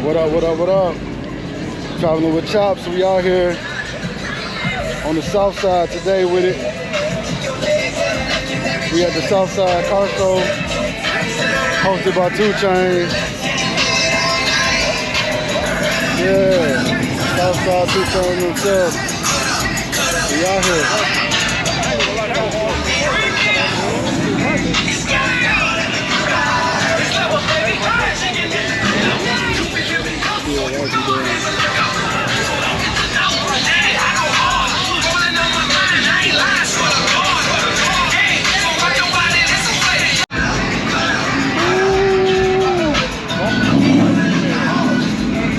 What up, what up, what up? Traveling with Chops, we out here on the south side today with it. We at the Soufside Car Show, hosted by 2 Chainz. Yeah, Southside 2 Chainz himself. We out here.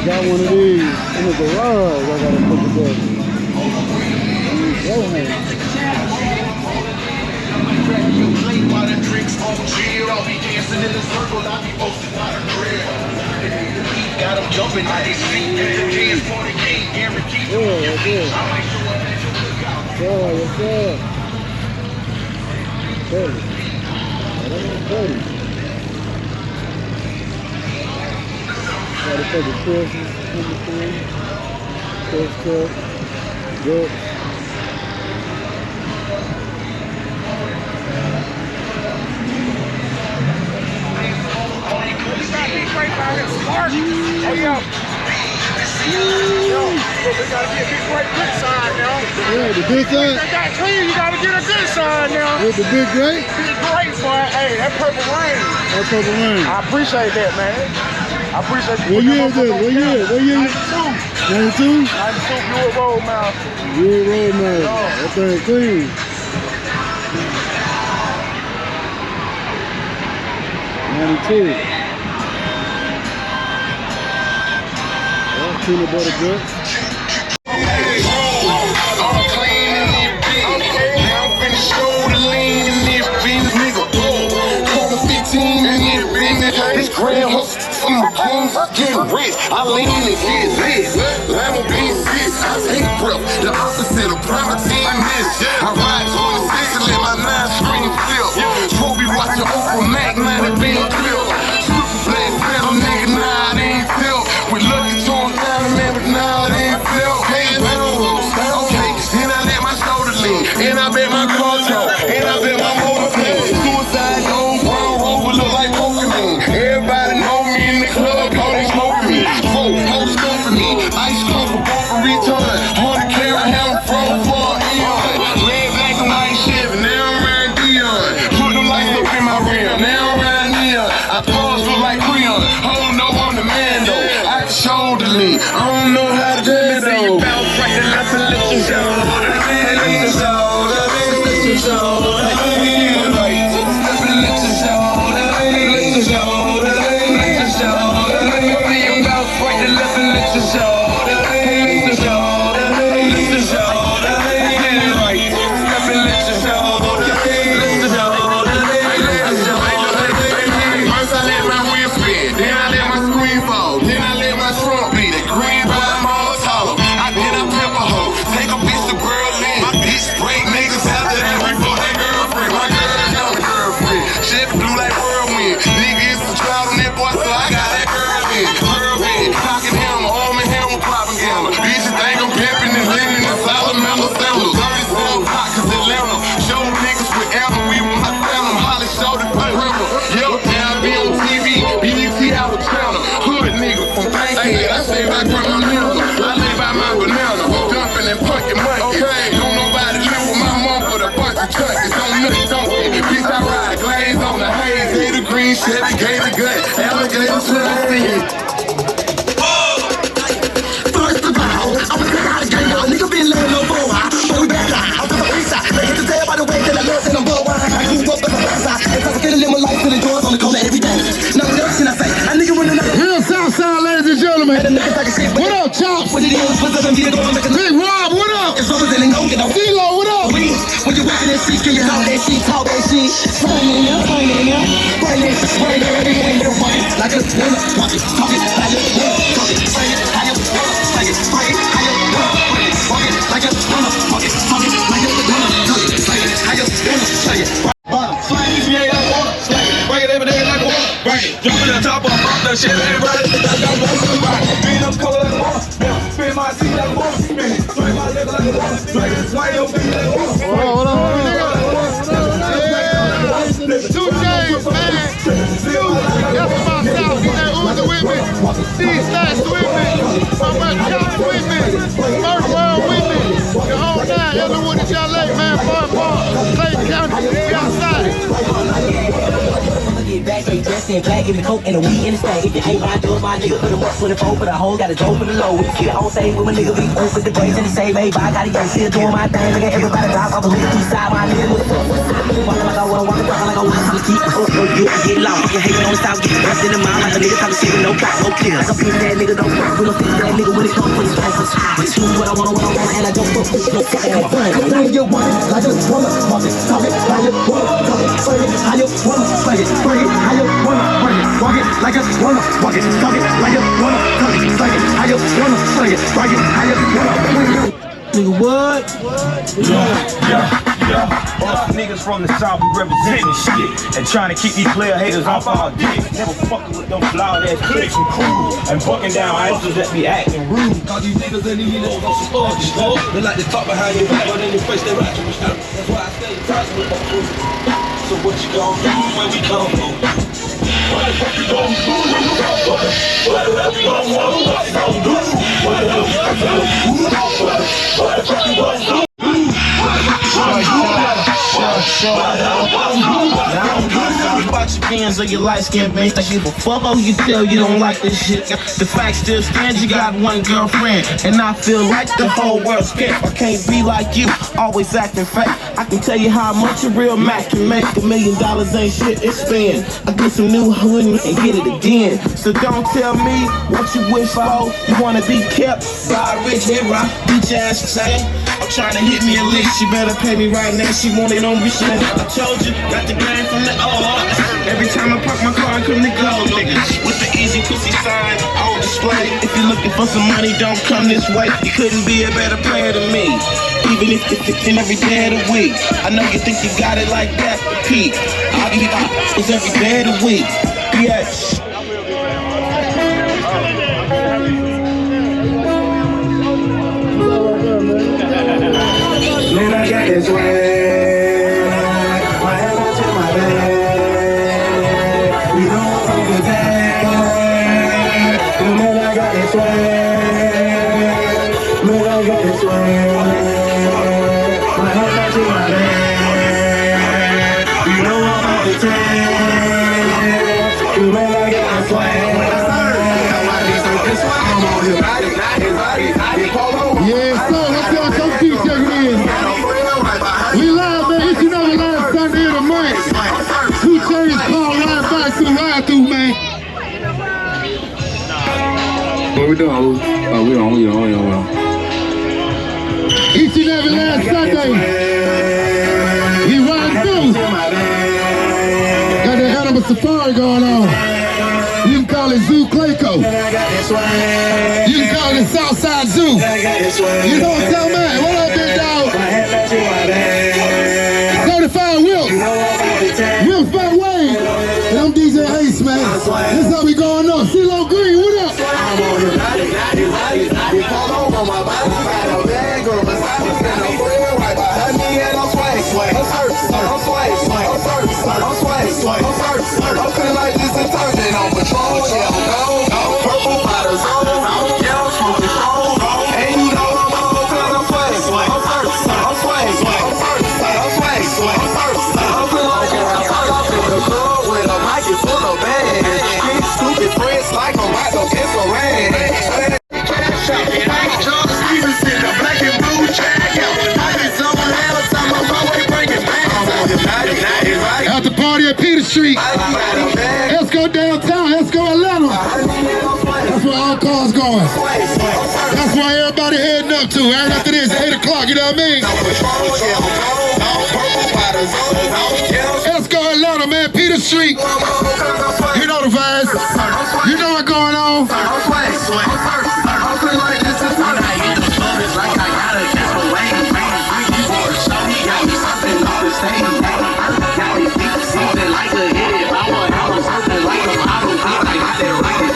Got one of these in the garage. I gotta put it there. Got them jumping at his feet. Dance for the king, guaranteed. Yeah, that's it. Yeah, what's up? 30. Gotta take the courses in between. Course cut. Good. Hey, yo. Yo, we gotta get a big great good sign now. Yeah, the big sign. They got clean, you gotta get a good sign now. With the big great? Big great, boy. Hey, that purple rain. That purple rain. I appreciate that, man. I appreciate you. What year is this? What year? 92? 92, Buick Road Mouth. Buick Road Mouth. That thing clean. 92. Peanut butter guts. This grand hustle from the bones, getting rich. I lean and get lit. Lama being sick, I take breath. The opposite of property and this. I ride 26 and let my 9 screen flip. Trophy watching Oprah Mac, 90 being clip. Super black pedal, nigga, nah, it ain't felt. We lucky to him down, man, but nah, it ain't felt. Hey, okay, then I let my shoulder lean. And I bet my car talk. And I bet my motor play. Suicide, gold, brown rover, look like Pokemon. Everybody know me in the club, how they smoking me. Four, hoes for me. Ice cream for both a return. 100 carat ham from for an eon. Red, black, and white Chevy, now I'm riding Dion. Put them lights up in my rim, now I'm riding Neon. I pause look like Creon. Hold no, I'm the man though. I can shoulder lean, I don't know how to do it though. Bounce right to left and lift your shoulder. Lift your shoulder, lift your shoulder. Chevy, gator gut, alligator swimming. First of all, I'm a house gang, y'all nigga been laying low for a while. But we back down, out to the east side. They hit the tail by the way that I love and I'm bull wine. I grew up in the west side. If I could live my life to the doors on the corner every day. Nothing else can I say? A nigga running out. Real Southside, ladies and gentlemen. What up, Chops? What it is, what's up, and get it going, make a Big Rob, what up? it's representing go get out. D-Lo, what up? When you walking that shit, can you talk that shit, talk that shit? Swing in there, swing in there. Swing in, swing in, everything you're walking. Like a winner, walk it, talk it, like a winner, talk it, swing it, how you wanna, swing it, swing it, how you wanna, walk it, like a winner, walk it, talk it, like a winner, talk it, swing it, how you wanna, swing it. Swing it, yeah, like water, swing it, bring it every day like a water, bring it, jump in the top of the shit, everybody. I got more to ride. Being up color like more. Spin my seat like more. Swing my leg like a more. Swing your feet like more. Hold on, Soufside, man. That's my South. He's that Uzi with me. Soufside with me. My man Charlie with me. First World with me. The whole nine. Everyone in LA, man. Fun Park. Clayton County. We outside. Get back, they dressed in black, give me coke and a weed in the stack. If you ain't my door, my nigga, put him up, put it for the hole, got a dope for the low. We kill all thing with my nigga, be open the brakes and the same, hey, I gotta get still doing my thing. Look at everybody drop off a little east side, my nigga. Walking like I wanna walk, talking like I want to keep. Get lost, you hating on the south, get busted in the mouth like a nigga talking shit with no cop, no kill. Like a bitch that nigga don't fuck, we don't fix that nigga when it comes to his license. I choose what I wanna, and I don't fuck with no fucking fun. When you want it, I just wanna walk it, talk it, how you wanna talk it, swing it, how you wanna swing it, bring it, how you wanna. Walk it like a wanna, walk it, talk it like you wanna, talk it, swing it, how you wanna, swing it, rock it, how you wanna, nigga, what? Yeah. Us niggas from the South, we representing shit and trying to keep these player haters off our dick. Never fucking with them loud ass clicks and crews and bucking down idols that be acting rude. All these niggas and these niggas on some orgies, dog. They like to talk behind your back, but in your face they rap. That's why I stay touch with my crew. So what you gon' do when we come home? What the fuck you gon' do when you come home? What the fuck you gon' do? What the fuck you gon' do? What the fuck you gon' do? About your fans or your light skin base, I give a fuck how you tell you don't like this shit. The fact still stands, you got one girlfriend, and I feel like the whole world's scared. I can't be like you, always acting fake. I can tell you how much a real Mac can make. $1 million ain't shit, it's spend. I get some new hood and get it again. So don't tell me what you wish for. You wanna be kept by a rich hero, bitch ass say. I'm trying to hit me a lick, she better pay me right now. She want it on me, shit. I told you, got the game from the old. Every time I park my car, I come to gold, niggas. With the easy pussy sign on display. If you're looking for some money, don't come this way. You couldn't be a better player than me. Even if you're 15 every day of the week. I know you think you got it like that, but Pete. I'll be it's every day of the week. Yes. Man, I got this way. My head up to my bed. You know I'm good day. Man, I got this way. Man, I got this way. My head up to my bed. You know I'm good day. Man, I got this way. Yeah, so let's go. Come keep checking in. We live, man. It's another live Sunday of the month. Soufside Car right back to the ride through, man. What we doing? Oh, we on. Each and every last Sunday, we ride through. Got that animal safari going on. You can call it Zoo Clayco. You can call it Southside Zoo. You know what I'm man? What up, big dog? Certified Wilk. Wilk Fat Wayne. And I'm DJ Ace, man. This is how we going on. CeeLo Green, what up? I'm feeling like this detergent on patrol, purple bottles on, yellow smoking strong, and you know I'm on 'cause I'm swag, I'm feeling like I'm in the club with a mic full of bags, big stupid friends like I'm about to get some rain. Cash out, Mike John Stevenson, the black and blue jacket. I be someone else, I'm always bringing back. At the party at Peter Street. Let's go downtown. Let's go Atlanta. That's where all cars going. That's why everybody heading up to. Right after this, 8 o'clock, you know what I mean? Let's go Atlanta, man. Peter Street. You know the vibes. You know what's going on. Like a hit, I was something like a model. I got that right.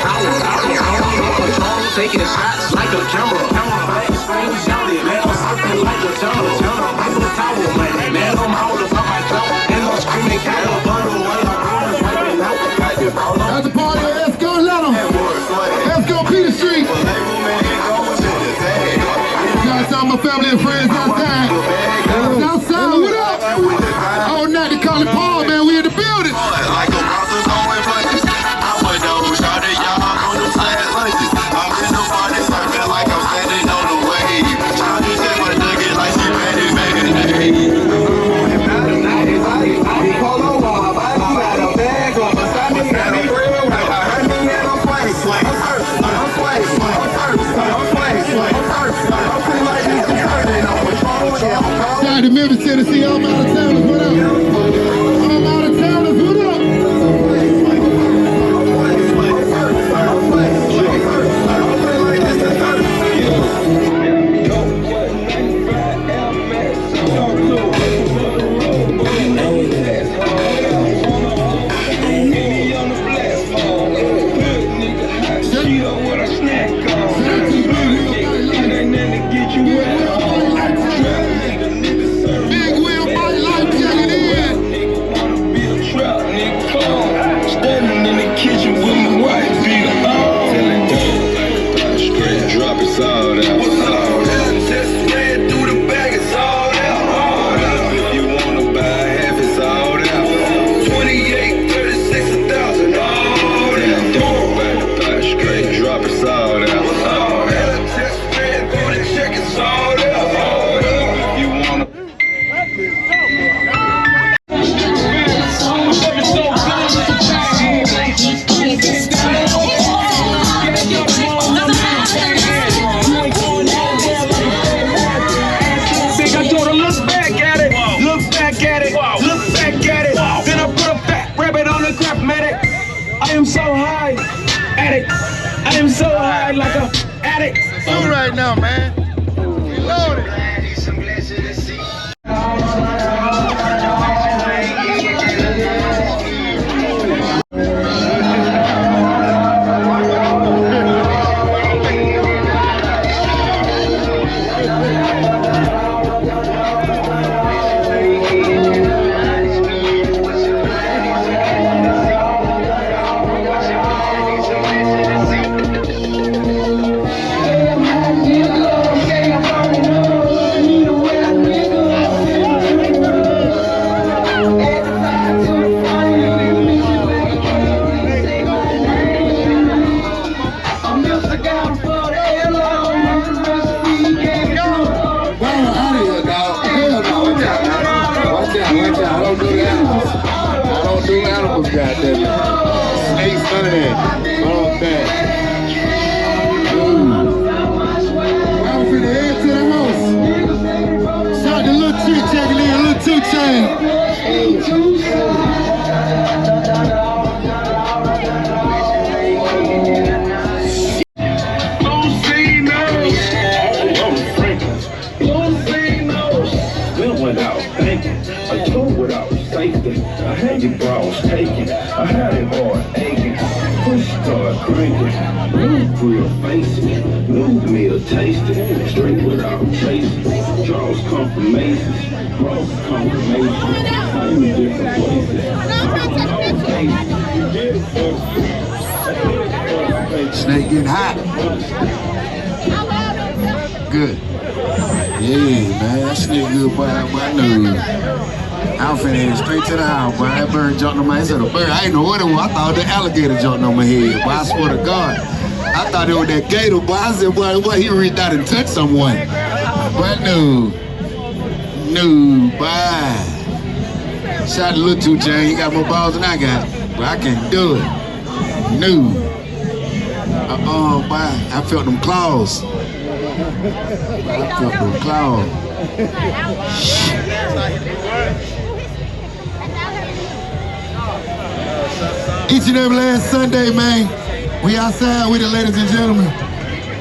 taking shots like a camera. Fame shouted, man, I'm surfing like a tunnel. I'm the tower, man, I'm all about my clout. And I'm screaming, kind of bundle, while I'm wiping out. That's the party, let's go, let them. Let's go, Peter Street. Shout out my family and friends outside. Outside, what up? Oh, not to call it Paul, man, we in the building. Like a bouncer's always places. I would know who started y'all on the flat lunches. I'm in the party circle like I'm standing on the wave. Shawty said my nugget like she ready, baby. Shout to Memphis, Tennessee, all my out of towners, what up? All my out of towners, what up? I am so high, addict. I am so high like a addict. All right now, man. We loaded. Snakes, none of that. All that. I'm finna head to the house. Shout to Lil 2 checking in, Lil 2 chain. I had your bras taken, I had it hard aching, push start cranking, new grill facing, new meal tasting, straight without chasing, draws confirmations, cross confirmations, I'm in different places. Snake getting hot. Good. Yeah, man, that snake good boy out my nose. I'm finna head straight to the house, boy. That bird jumped on my head. I said, a bird, I ain't know what it was. I thought the alligator jumped on my head, boy. I swear to God. I thought it was that gator, boy. I said, boy, he reached out and touched someone. But no, boy. Shout to Lil 2 Chain. He got more balls than I got, but I can't do it. No. Boy. I felt them claws. I felt them claws. Each and every last Sunday, man, we outside with it, ladies and gentlemen.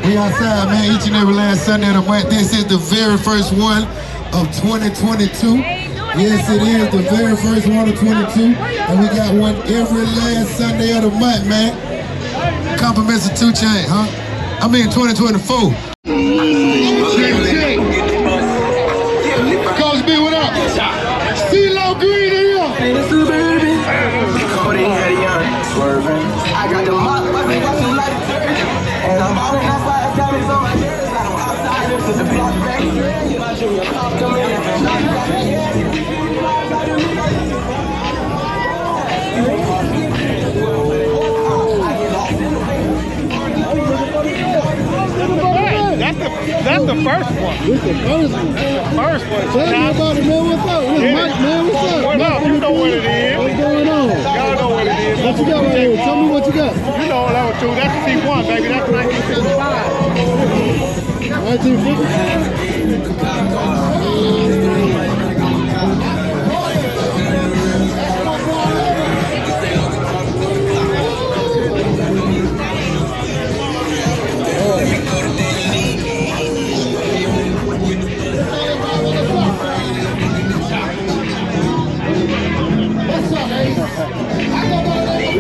We outside, man, each and every last Sunday of the month. This is the very first one of 2022. Yes, it is the very first one of 22. And we got one every last Sunday of the month, man. Compliments of 2 Chainz, huh? I mean 2024. Coach B, what up? CeeLo Green in here. I got the mop, and I'm out in that fire, coming from my ears. I'm outside, the block back. My junior cop coming in. That's the first one. This the first one. First one. Tell me about it, man. What's up? What's Mike, man? What's up? What up? You know what it is. What's going on? Y'all know what it is. What you got right here? Tell me what you got. You know that was true. That's C1, baby. That's 1955.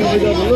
哎呀，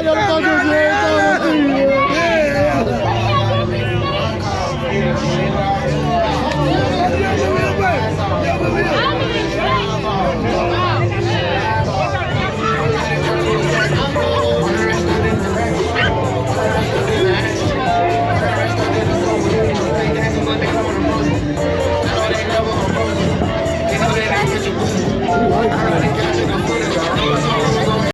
要不就别